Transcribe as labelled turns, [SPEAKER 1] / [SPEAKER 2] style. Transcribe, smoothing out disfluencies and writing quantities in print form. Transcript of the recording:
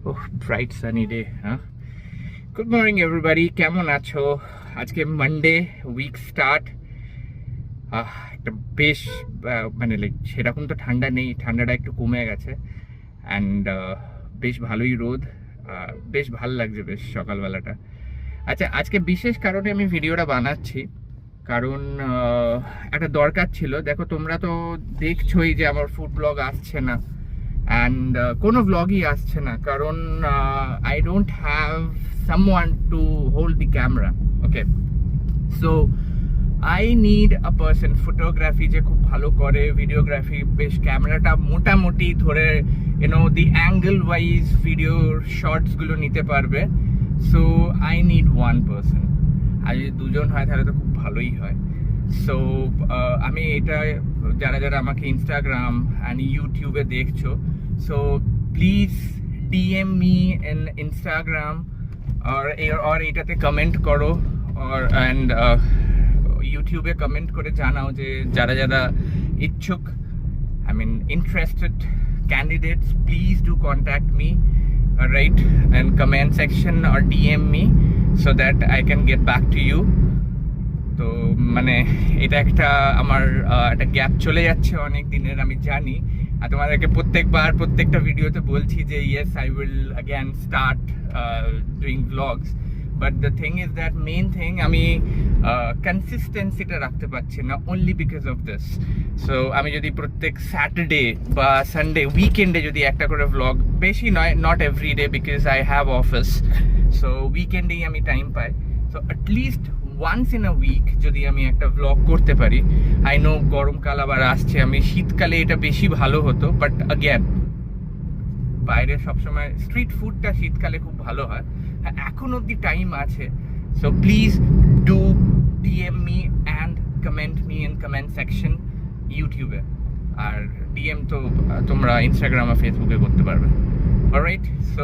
[SPEAKER 1] ওহ, bright sunny day, হ্যাঁ। Good morning everybody, কেমন আছো? আজকে মানডে, উইক স্টার্ট। একটা বেশ মানে লাইক সেরকম তো ঠান্ডা নেই, ঠান্ডাটা একটু কমে গেছে। অ্যান্ড বেশ ভালোই রোদ। বেশ ভাল লাগছে বেশ সকালবেলাটা। আচ্ছা, আজকে বিশেষ কারণে আমি ভিডিওটা বানাচ্ছি, কারণ একটা দরকার ছিল। দেখো, তোমরা তো দেখছোই যে আমার ফুড ব্লগ আসছে না, অ্যান্ড কোনো ব্লগই আসছে না, কারণ I don't have someone to hold the camera. Okay, so I need a person. Photography যে খুব ভালো করে, ভিডিওগ্রাফি, বেশ ক্যামেরাটা মোটামুটি ধরে দি অ্যাঙ্গেল ওয়াইজ ভিডিওর শর্টসগুলো নিতে পারবে। So I need one person. আর যদি দুজন হয় তাহলে তো খুব ভালোই হয়। সো আমি এটা, যারা যারা আমাকে ইনস্টাগ্রাম অ্যান্ড ইউটিউবে দেখছো, so please DM me in Instagram আর এটাতে কমেন্ট করো, অ্যান্ড ইউটিউবে কমেন্ট করে জানাও যে যারা যারা ইচ্ছুক, I mean interested candidates, please do contact me, right, in comment section or DM me so that I can get back to you. তো মানে এটা একটা আমার একটা গ্যাপ চলে যাচ্ছে অনেক দিনের, আমি জানি। আর তোমাদেরকে প্রত্যেকটা ভিডিওতে বলছি যে yes, I will again start doing vlogs, but the thing is that main thing, আমি কনসিস্টেন্সিটা রাখতে পারছি না, only because of this. So আমি যদি প্রত্যেক স্যাটারডে বা সানডে, উইকেন্ডে যদি একটা করে ব্লগ, বেশি নয়, not every day because I have office, so উইকেন্ডেই আমি টাইম পাই। So at least once in a week যদি আমি একটা ব্লগ করতে পারি। আই নো গরমকাল আবার আসছে, আমি শীতকালে এটা বেশি ভালো হতো, বাট অ্যাগেন বাইরে সবসময় স্ট্রিট ফুডটা শীতকালে খুব ভালো হয়। এখন অব্দি টাইম আছে। So please do DM me and comment me in comment section ইউটিউবে। আর ডিএম তো তোমরা ইনস্টাগ্রাম আর ফেসবুকে করতে পারবে। Alright, so